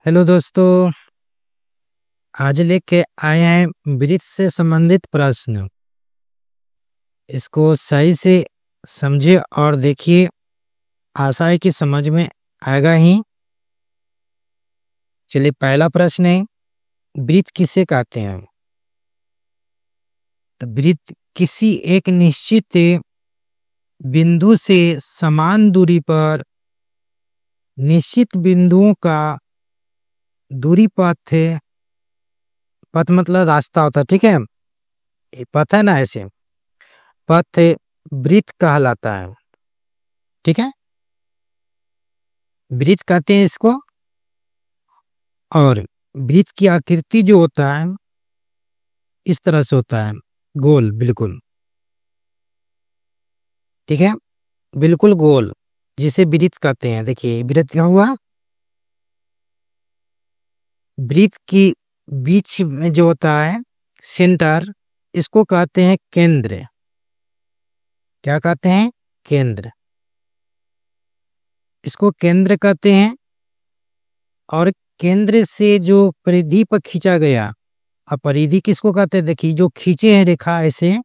Hello दोस्तों। आज लेके आए हैं वृत्त से संबंधित प्रश्न। इसको सही से समझिए और देखिए, आशा है कि समझ में आएगा ही। चलिए, पहला प्रश्न है, वृत्त किसे कहते हैं? तो वृत्त किसी एक निश्चित बिंदु से समान दूरी पर निश्चित बिंदुओं का दूरी पथ है। पथ मतलब रास्ता होता है, ठीक है। ये पथ है ना, ऐसे पथ वृत्त कहलाता है, ठीक है। वृत्त कहते हैं इसको। और वृत्त की आकृति जो होता है इस तरह से होता है, गोल, बिल्कुल, ठीक है, बिल्कुल गोल, जिसे वृत्त कहते हैं। देखिए वृत्त क्या हुआ, वृत्त की बीच में जो होता है सेंटर, इसको कहते हैं केंद्र। क्या कहते हैं? केंद्र। इसको केंद्र कहते हैं। और केंद्र से जो परिधि पर खींचा गया, अब परिधि किसको कहते हैं? देखिए, जो खींचे हैं रेखा, ऐसे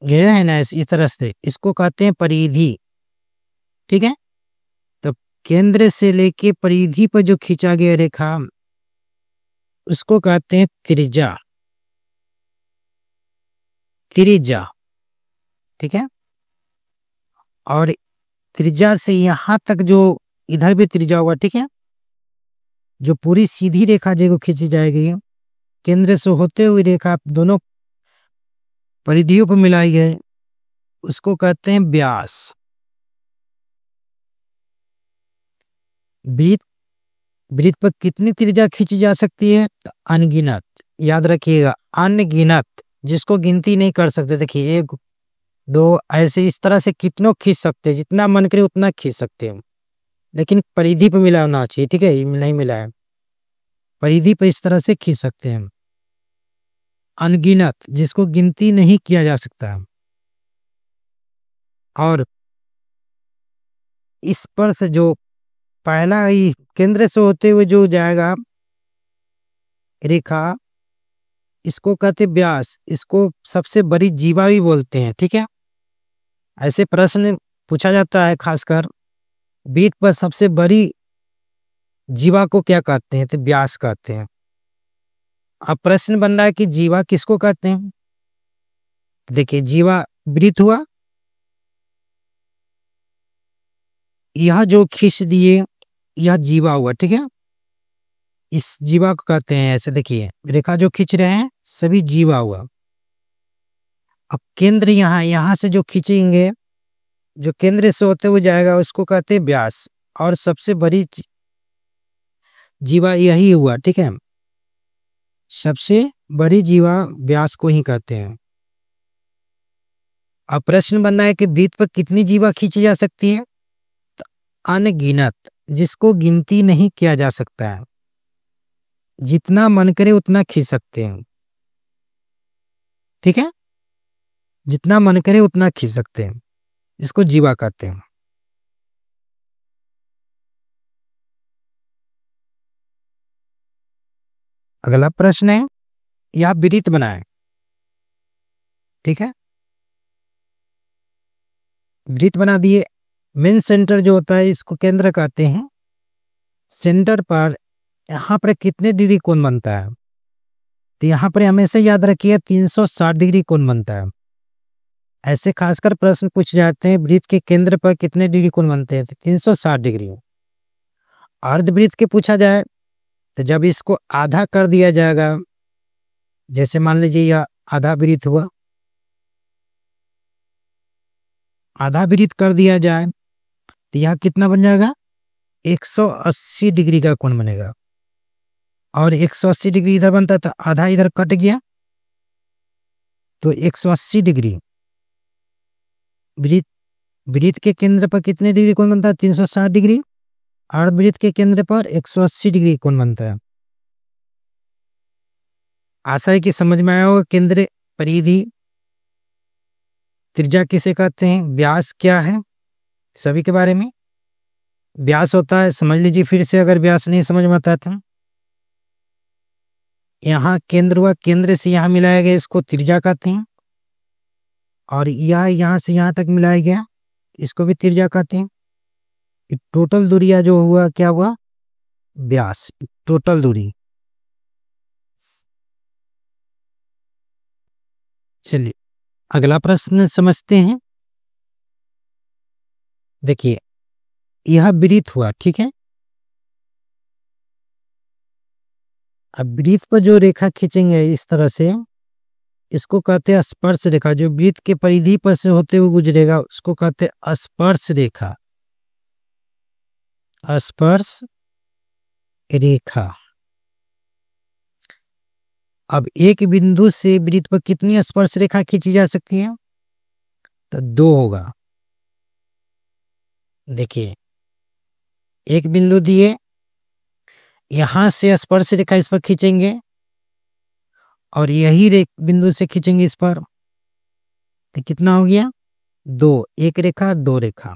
घेरा है ना, इस तरह से, इसको कहते हैं परिधि, ठीक है। तो केंद्र से लेके परिधि पर जो खींचा गया रेखा, उसको कहते हैं त्रिज्या। त्रिज्या, ठीक है। और त्रिज्या से यहां तक जो इधर भी त्रिज्या होगा, ठीक है, जो पूरी सीधी रेखा जो खींची जाएगी, केंद्र से होते हुए रेखा दोनों परिधियों पर मिलाई है, उसको कहते हैं व्यास। वृत्त वृत्त पर कितनी त्रिज्या खींची जा सकती है? तो अनगिनत। याद रखिएगा, अनगिनत, जिसको गिनती नहीं कर सकते। देखिए, एक दो, ऐसे इस तरह से कितनों खींच सकते हैं, जितना मन करे उतना खींच सकते हैं, लेकिन परिधि पे मिला होना चाहिए, ठीक है। ये नहीं मिला है, परिधि पे इस तरह से खींच सकते हैं। अनगिनत, जिसको गिनती नहीं किया जा सकता। और इस पर से जो पहला ही केंद्र से होते हुए जो जाएगा रेखा, इसको कहते व्यास। इसको सबसे बड़ी जीवा भी बोलते हैं, ठीक है। ऐसे प्रश्न पूछा जाता है, खासकर वृत्त पर सबसे बड़ी जीवा को क्या कहते हैं? तो व्यास कहते हैं। अब प्रश्न बन रहा है कि जीवा किसको कहते हैं। देखिए, जीवा वृत्त हुआ, यह जो खींच दिए, यह जीवा हुआ, ठीक है। इस जीवा को कहते हैं, ऐसे देखिए रेखा जो खींच रहे हैं सभी जीवा हुआ। अब केंद्र यहाँ से जो खींचेंगे, जो केंद्र से होते हुए जाएगा, उसको कहते हैं व्यास। और सबसे बड़ी जीवा यही हुआ, ठीक है। सबसे बड़ी जीवा व्यास को ही कहते हैं। अब प्रश्न बनना है कि वृत्त पर कितनी जीवा खींची जा सकती है? तो अनगिनत, जिसको गिनती नहीं किया जा सकता है, जितना मन करे उतना खींच सकते हैं, ठीक है। जितना मन करे उतना खींच सकते हैं, इसको जीवा कहते हैं। अगला प्रश्न है, यह वृत्त बनाए, ठीक है। वृत्त बना दिए, मेन सेंटर जो होता है इसको केंद्र कहते हैं। सेंटर पर यहाँ पर कितने डिग्री कोण बनता है? तो यहाँ पर हमेशा याद रखिए 360 डिग्री कोण बनता है। ऐसे खासकर प्रश्न पूछ जाते हैं, वृत्त के केंद्र पर कितने डिग्री कोण बनते हैं? तो 360 डिग्री। अर्धवृत्त के पूछा जाए तो जब इसको आधा कर दिया जाएगा, जैसे मान लीजिए यह आधा वृत्त हुआ, आधा वृत्त कर दिया जाए तो यह कितना बन जाएगा? 180 डिग्री का कोण बनेगा। और 180 डिग्री इधर बनता है तो आधा इधर कट गया, तो 180 डिग्री। वृत्त वृत्त के केंद्र पर कितने डिग्री कोण बनता है? 360 डिग्री। अर्धवृत्त के केंद्र पर 180 डिग्री कोण बनता है। आशा है कि समझ में आया होगा। केंद्र, परिधि, त्रिज्या किसे कहते हैं, व्यास क्या है, सभी के बारे में। व्यास होता है, समझ लीजिए फिर से, अगर व्यास नहीं समझ में आता तो यहाँ केंद्र हुआ, केंद्र से यहाँ मिलाया गया, इसको त्रिज्या कहते हैं। और यह यहाँ से यहाँ तक मिलाया गया, इसको भी त्रिज्या कहते हैं। टोटल दूरिया जो हुआ क्या हुआ, व्यास, टोटल दूरी। चलिए अगला प्रश्न समझते हैं। देखिए यह वृत्त हुआ, ठीक है। अब वृत्त पर जो रेखा खींचेंगे इस तरह से, इसको कहते हैं स्पर्श रेखा। जो वृत्त के परिधि पर से होते हुए गुजरेगा उसको कहते हैं स्पर्श रेखा, स्पर्श रेखा। अब एक बिंदु से वृत्त पर कितनी स्पर्श रेखा खींची जा सकती है, तो 2 होगा। देखिए एक बिंदु दिए, यहां से स्पर्श रेखा इस पर खींचेंगे और यही बिंदु से खींचेंगे इस पर, तो कितना हो गया 2, एक रेखा 2 रेखा।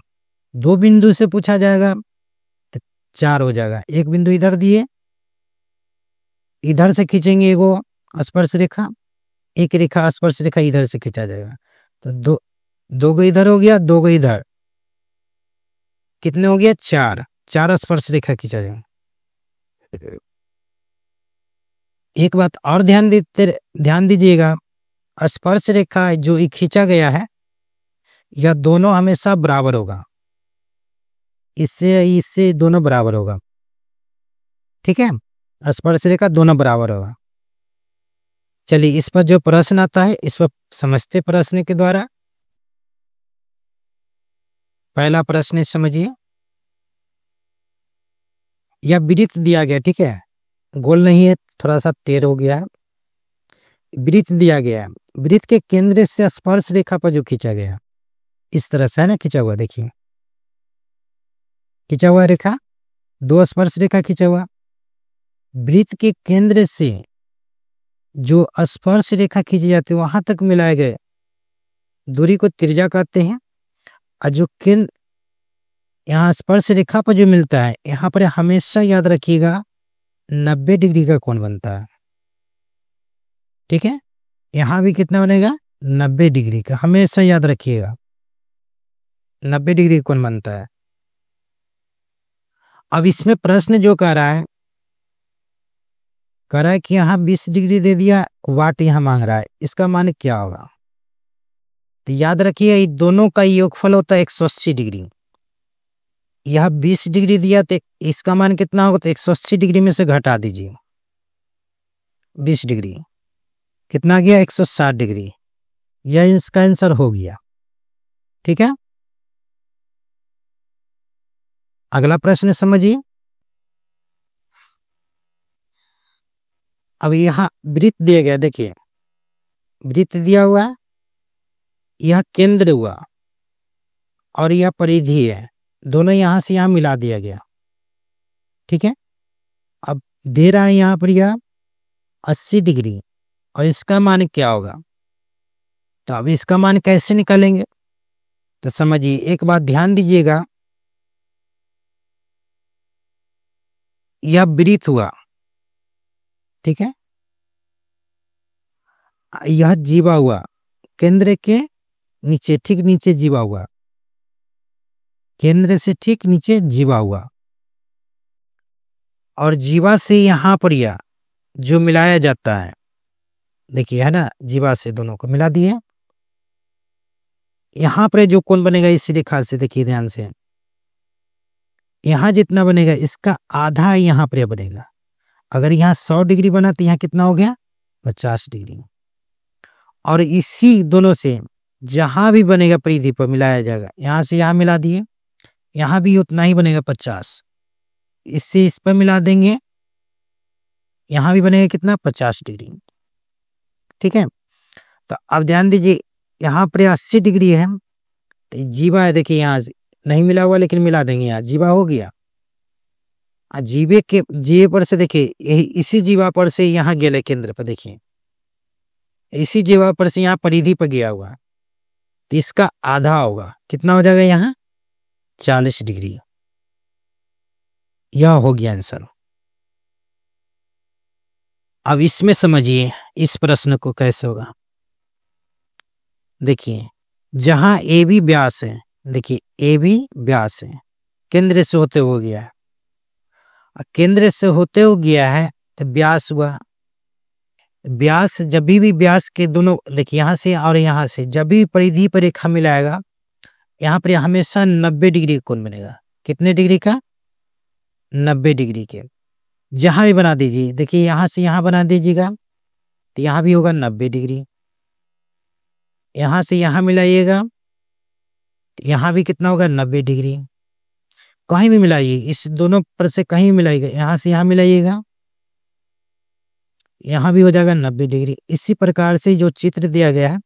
2 बिंदु से पूछा जाएगा तो 4 हो जाएगा। एक बिंदु इधर दिए, इधर से खींचेंगे एगो स्पर्श रेखा, एक रेखा स्पर्श रेखा इधर से खींचा जाएगा, तो 2 गो इधर हो गया, 2 गो इधर, कितने हो गया 4, 4 स्पर्श रेखा खींचा जाएगा। एक बात और ध्यान दीजिएगा, स्पर्श रेखा जो खींचा गया है यह दोनों हमेशा बराबर होगा, इससे दोनों बराबर होगा, ठीक है। स्पर्श रेखा दोनों बराबर होगा। चलिए इस पर जो प्रश्न आता है इस पर समझते प्रश्न के द्वारा। पहला प्रश्न समझिए, यह वृत्त दिया गया, ठीक है, गोल नहीं है, थोड़ा सा टेढ़ हो गया है। वृत्त दिया गया है, वृत्त के केंद्र से स्पर्श रेखा पर जो खींचा गया इस तरह से है ना, खींचा हुआ, देखिए खींचा हुआ रेखा, 2 स्पर्श रेखा खींचा हुआ। वृत्त के केंद्र से जो स्पर्श रेखा खींची जाती है वहां तक मिलाए गए दूरी को त्रिज्या कहते हैं। और जो केंद्र यहाँ स्पर्श रेखा पर जो मिलता है, यहाँ पर हमेशा याद रखिएगा 90 डिग्री का कोण बनता है, ठीक है। यहाँ भी कितना बनेगा 90 डिग्री का, हमेशा याद रखिएगा 90 डिग्री कोण बनता है। अब इसमें प्रश्न जो कह रहा है कि यहाँ 20 डिग्री दे दिया, वाट यहाँ मांग रहा है, इसका मान क्या होगा। तो याद रखिए दोनों का योगफल होता है 180 डिग्री। यह 20 डिग्री दिया तो इसका मान कितना होगा, तो 180 डिग्री में से घटा दीजिए 20 डिग्री, कितना गया 160 डिग्री। यह इसका आंसर हो गया, ठीक है। अगला प्रश्न समझिए। अब यहाँ वृत्त दिया गया, देखिए वृत्त दिया हुआ है, यह केंद्र हुआ और यह परिधि है, दोनों यहां से यहां मिला दिया गया, ठीक है। अब दे रहा है यहाँ पर यह 80 डिग्री और इसका मान क्या होगा। तो अब इसका मान कैसे निकालेंगे, तो समझिए एक बात ध्यान दीजिएगा, यह वृत्त हुआ, ठीक है, यह जीवा हुआ, केंद्र के नीचे, ठीक नीचे जीवा हुआ, केंद्र से ठीक नीचे जीवा हुआ, और जीवा से यहां पर यह जो मिलाया जाता है, देखिए है ना, जीवा से दोनों को मिला दिए। यहां पर जो कोण बनेगा इस रेखा से, देखिए ध्यान से, यहां जितना बनेगा इसका आधा यहां पर बनेगा। अगर यहाँ 100 डिग्री बना तो यहाँ कितना हो गया 50 डिग्री। और इसी दोनों से जहां भी बनेगा परिधि पर मिलाया जाएगा, यहां से यहां मिला दिए, यहां भी उतना ही बनेगा 50, इससे इस पर मिला देंगे, यहां भी बनेगा कितना 50 डिग्री, ठीक है। तो अब ध्यान दीजिए यहाँ पर 80 डिग्री है, तो जीवा है, देखिए यहाँ नहीं मिला हुआ लेकिन मिला देंगे, यहाँ जीवा हो गया। जीवे के जीवे पर से देखिए यही इसी जीवा पर से यहाँ गेले केंद्र पर, देखिए इसी जीवा पर से यहाँ परिधि पर गया हुआ, तो इसका आधा होगा, कितना हो जाएगा यहाँ 40 डिग्री, यह हो गया आंसर। अब इसमें समझिए इस प्रश्न को कैसे होगा। देखिए जहां ए बी व्यास है, देखिए ए बी व्यास है, केंद्र से होते हुए गया है, केंद्र से होते हुए गया है तो व्यास हुआ। व्यास जब भी व्यास के दोनों, देखिए यहाँ से और यहाँ से जब भी परिधि पर रेखा मिलाएगा, यहाँ पर हमेशा 90 डिग्री कोण बनेगा। कितने डिग्री का? 90 डिग्री के। जहां भी बना दीजिए, देखिए यहाँ से यहाँ बना दीजिएगा तो यहाँ भी होगा 90 डिग्री। यहाँ से यहाँ मिलाइएगा तो यहाँ भी कितना होगा? 90 डिग्री। कहीं भी मिलाइए, इस दोनों पर से कहीं मिलाइएगा, यहाँ से यहाँ मिलाइएगा, यहाँ भी हो जाएगा 90 डिग्री। इसी प्रकार से जो चित्र दिया गया है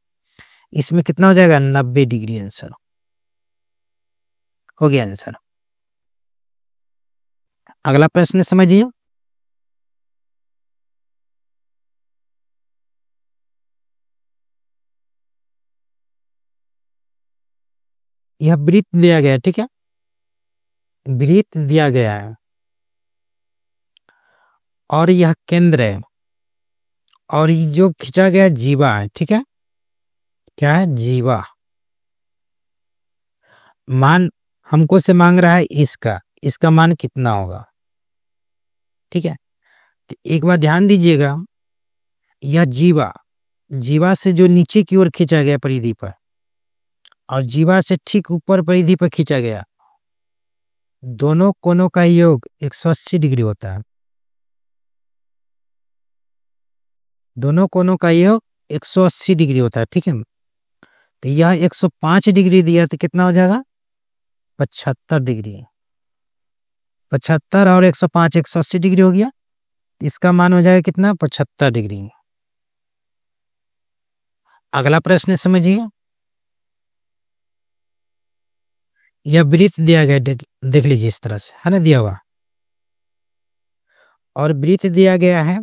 इसमें कितना हो जाएगा? 90 डिग्री। आंसर हो गया आंसर। अगला प्रश्न समझिए। यह वृत्त दिया गया है, ठीक है, वृत्त दिया गया है और यह केंद्र है और ये जो खींचा गया जीवा है, ठीक है, क्या है? जीवा। मान हमको से मांग रहा है इसका, इसका मान कितना होगा? ठीक है, तो एक बार ध्यान दीजिएगा, यह जीवा, जीवा से जो नीचे की ओर खींचा गया परिधि पर और जीवा से ठीक ऊपर परिधि पर खींचा गया, दोनों कोणों का योग 180 डिग्री होता है। दोनों कोणों का योग 180 डिग्री होता है, ठीक है। तो यह 105 डिग्री दिया तो कितना हो जाएगा? 75 डिग्री। 75 और 105 180 डिग्री हो गया, इसका मान हो जाएगा कितना? 75 डिग्री। अगला प्रश्न समझिए। यह वृत्त दिया गया, देख लीजिए इस तरह से, है ना, दिया हुआ, और वृत्त दिया गया है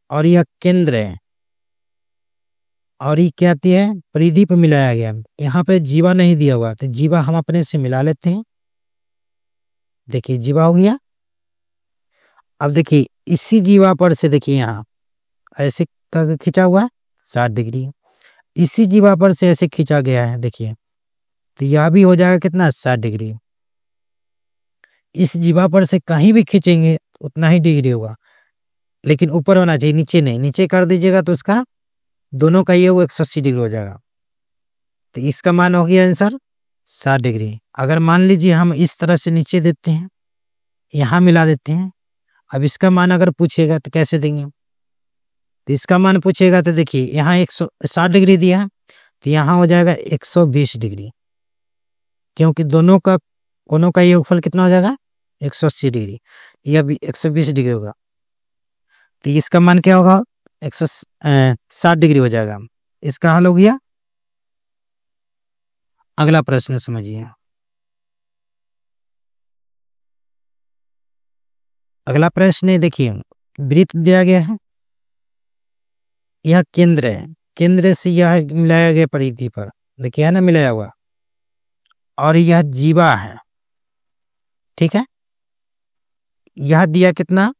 और यह केंद्र है और ये क्या आती है? परिधि पर मिलाया गया। यहाँ पे जीवा नहीं दिया हुआ तो जीवा हम अपने से मिला लेते हैं। देखिए जीवा हो गया। अब देखिए इसी जीवा पर से, देखिए यहाँ ऐसे करके खींचा हुआ है 60 डिग्री, इसी जीवा पर से ऐसे खींचा गया है, देखिए, तो यह भी हो जाएगा कितना? 60 डिग्री। इस जीवा पर से कहीं भी खींचेंगे उतना ही डिग्री होगा, लेकिन ऊपर होना चाहिए, नीचे नहीं। नीचे कर दीजिएगा तो उसका दोनों का ये वो 180 डिग्री हो जाएगा। तो इसका मान हो गया आंसर 60 डिग्री। अगर मान लीजिए हम इस तरह से नीचे देते हैं, यहाँ मिला देते हैं, अब इसका मान अगर पूछेगा तो कैसे देंगे? तो इसका मान पूछेगा तो देखिए यहाँ 160 डिग्री दिया है तो यहाँ हो जाएगा 120 डिग्री, क्योंकि दोनों का कोनों का योगफल कितना हो जाएगा? 180 डिग्री। यह भी 120 डिग्री होगा, तो इसका मान क्या होगा? 160 डिग्री हो जाएगा। इसका हल हो गया। अगला प्रश्न समझिए। अगला प्रश्न देखिए, वृत्त दिया गया है, यह केंद्र है, केंद्र से यह मिलाया गया परिधि पर, देखिए है ना मिलाया हुआ, और यह जीवा है, ठीक है, यह दिया कितना?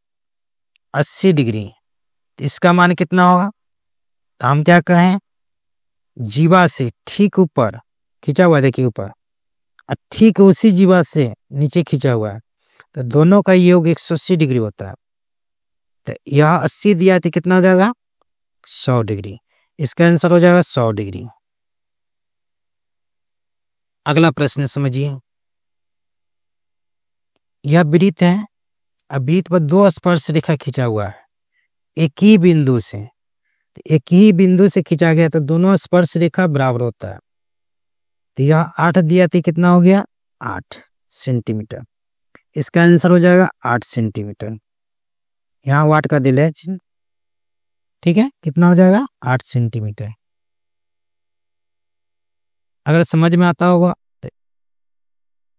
80 डिग्री। इसका मान कितना होगा? तो हम क्या कहें, जीवा से ठीक ऊपर खींचा हुआ है, देखिए ऊपर, और ठीक उसी जीवा से नीचे खींचा हुआ है, तो दोनों का योग 180 डिग्री होता है। तो यह 80 दिया तो कितना हो जाएगा? 100 डिग्री। इसका आंसर हो जाएगा 100 डिग्री। अगला प्रश्न समझिए। यह वृत्त है, अब वृत्त पर दो स्पर्श रेखा खींचा हुआ है एक ही बिंदु से, तो एक ही बिंदु से खींचा गया तो दोनों स्पर्श रेखा बराबर होता है। तो यह 8 दिया तो कितना हो गया? 8 सेंटीमीटर। इसका आंसर हो जाएगा 8 सेंटीमीटर। यहाँ वाट का दिल है चिन्ह, ठीक है, कितना हो जाएगा? 8 सेंटीमीटर। अगर समझ में आता होगा तो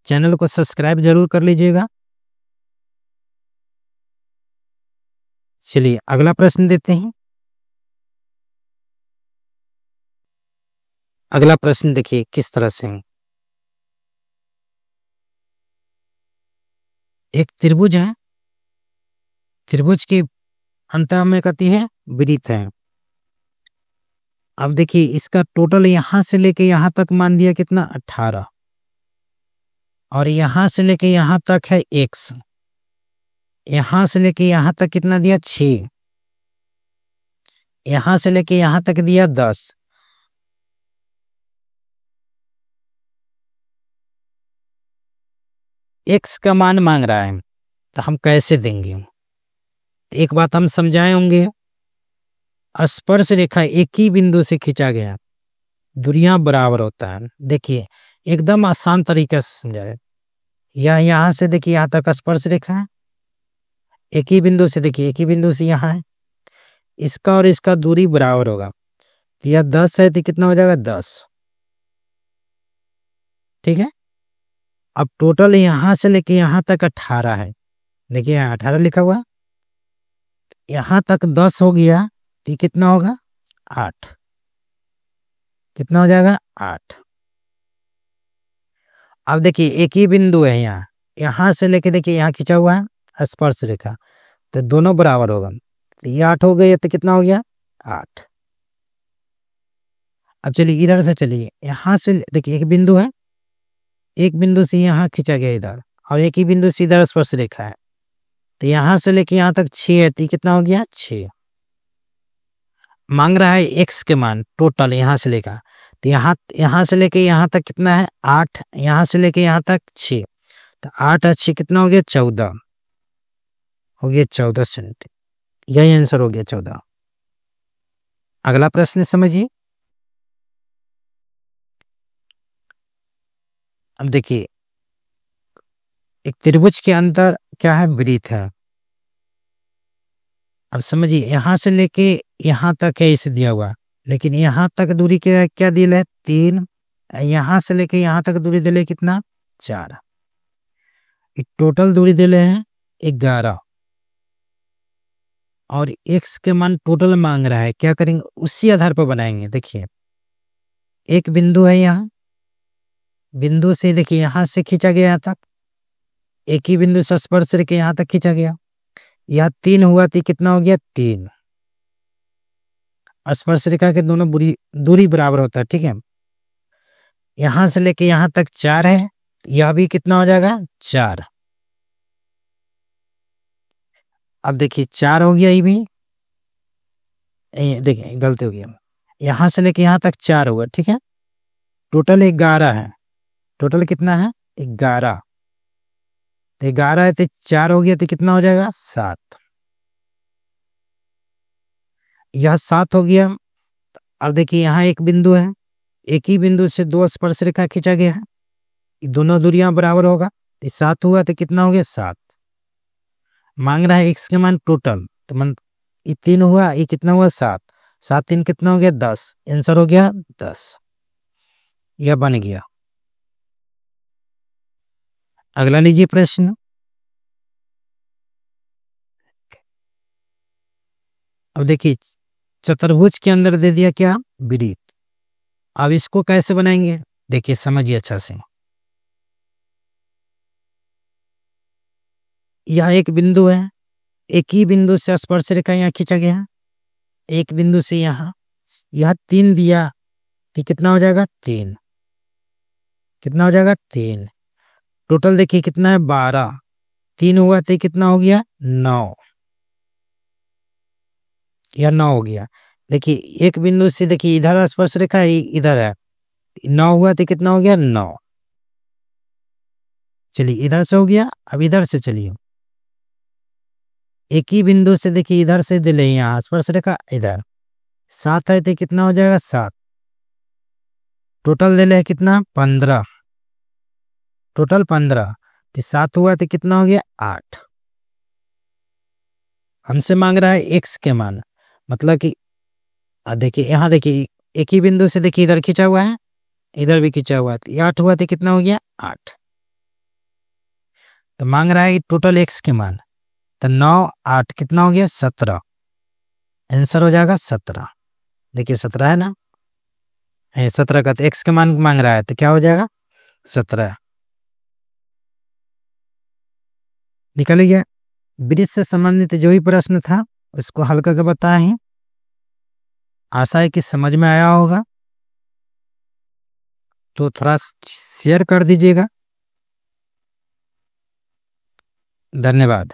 चैनल को सब्सक्राइब जरूर कर लीजिएगा। चलिए अगला प्रश्न देते हैं। अगला प्रश्न देखिए किस तरह से है। एक त्रिभुज है, त्रिभुज की अंतः में कहती है वृत्त है। अब देखिए इसका टोटल यहां से लेके यहां तक मान दिया कितना 18, और यहां से लेके यहां तक है x, यहां से लेके यहां तक कितना दिया 6, यहां से लेके यहां तक दिया 10। x का मान मांग रहा है तो हम कैसे देंगे? एक बात हम समझाए होंगे, स्पर्श रेखा एक ही बिंदु से खींचा गया, दूरियां बराबर होता है। देखिए एकदम आसान तरीके से समझाए। यहाँ से देखिए यहाँ तक स्पर्श रेखा है, एक ही बिंदु से, देखिए एक ही बिंदु से यहाँ है, इसका और इसका दूरी बराबर होगा। तो यह 10 है तो कितना हो जाएगा 10, ठीक है। अब टोटल यहाँ से लेके यहाँ तक 18 है, देखिए यहाँ 18 लिखा हुआ, यहाँ तक 10 हो गया तो कितना होगा 8, कितना हो जाएगा 8। अब देखिए एक ही बिंदु है यहाँ, यहाँ से लेके देखिए यहाँ खींचा हुआ है स्पर्श रेखा, तो दोनों बराबर होगा। तो ये 8 हो गया तो कितना हो गया 8। अब चलिए इधर से, चलिए यहाँ से देखिए एक बिंदु है, एक बिंदु से यहाँ खींचा गया इधर, और एक ही बिंदु से इधर स्पर्श रेखा है, तो यहाँ से लेके यहाँ तक 6 है तो कितना हो गया 6। मांग रहा है x के मान टोटल यहाँ से लेकर, तो यहाँ से लेके यहाँ तक कितना है 8, यहाँ से लेके यहाँ तक 6, तो 8 अच्छी कितना हो गया 14, हो गया 14 सेंटीमीटर। यही आंसर हो गया 14। अगला प्रश्न समझिए। अब देखिए एक त्रिभुज के अंदर क्या है वृत्त है। अब समझिए यहाँ से लेके यहाँ तक है इसे दिया हुआ, लेकिन यहाँ तक दूरी क्या दिया है 3, यहाँ से लेके यहाँ तक दूरी दिले कितना 4, टोटल दूरी दिले हैं 11, और x के मान टोटल मांग रहा है। क्या करेंगे उसी आधार पर बनाएंगे। देखिए एक बिंदु है यहाँ, बिंदु से देखिए यहाँ से खींचा गया यहाँ तक, एक ही बिंदु से स्पर्श रेखा यहाँ तक खींचा गया, यह 3 हुआ तो कितना हो गया 3। स्पर्श रेखा के दोनों दूरी बराबर होता है, ठीक है। यहां से लेके यहां तक 4 है, यह भी कितना हो जाएगा 4। अब देखिए 4 हो गया, ये भी देखिए गलती हो गया, यहां से लेके यहां तक 4 हुआ, ठीक है। टोटल 11 है, टोटल कितना है 11, 11 है तो 4 हो गया तो कितना हो जाएगा 7, यह 7 हो गया। अब देखिए यहाँ एक बिंदु है, एक ही बिंदु से 2 स्पर्श रेखा खींचा गया है, दोनों दूरियां बराबर होगा, तो 7 हुआ तो कितना हो गया 7। मांग रहा है x के मान टोटल, तो ये 3 हुआ, ये कितना हुआ 7, 7 3 कितना हो गया 10, आंसर हो गया 10, यह बन गया। अगला लीजिए प्रश्न। अब देखिए चतुर्भुज के अंदर दे दिया क्या वृत्त, अब इसको कैसे बनाएंगे देखिए समझिए अच्छा से। यह एक बिंदु है, एक ही बिंदु से स्पर्श रेखा यहाँ खींचा गया है, एक बिंदु से यहाँ, यह 3 दिया तो कितना हो जाएगा 3, कितना हो जाएगा 3। टोटल देखिए कितना है 12, 3 हुआ तो कितना हो गया 9, यह 9 हो गया। देखिए एक बिंदु से देखिए इधर स्पर्श रेखा इधर है, 9 हुआ तो कितना हो गया 9। चलिए इधर से हो गया, अब इधर से चलिए, एक ही बिंदु से देखिए इधर से दिले यहाँ स्पर्श रेखा इधर, 7 है तो कितना हो जाएगा 7। टोटल दिले है कितना 15, टोटल 15, तो 7 हुआ तो कितना हो गया 8। हमसे मांग रहा है x के मान, मतलब कि देखिए यहाँ देखिए एक ही बिंदु से देखिए इधर खींचा हुआ है, इधर भी खींचा हुआ है, तो 8 हुआ तो कितना हो गया 8। तो मांग रहा है टोटल x के मान, तो 9 8 कितना हो गया 17, आंसर हो जाएगा 17। देखिए 17 है ना, 17 का तो x के मान मांग रहा है तो क्या हो जाएगा 17। निकल गया। ब्रिज से संबंधित जो भी प्रश्न था उसको हल करके बताए हैं। आशा है कि समझ में आया होगा, तो थोड़ा शेयर कर दीजिएगा। धन्यवाद।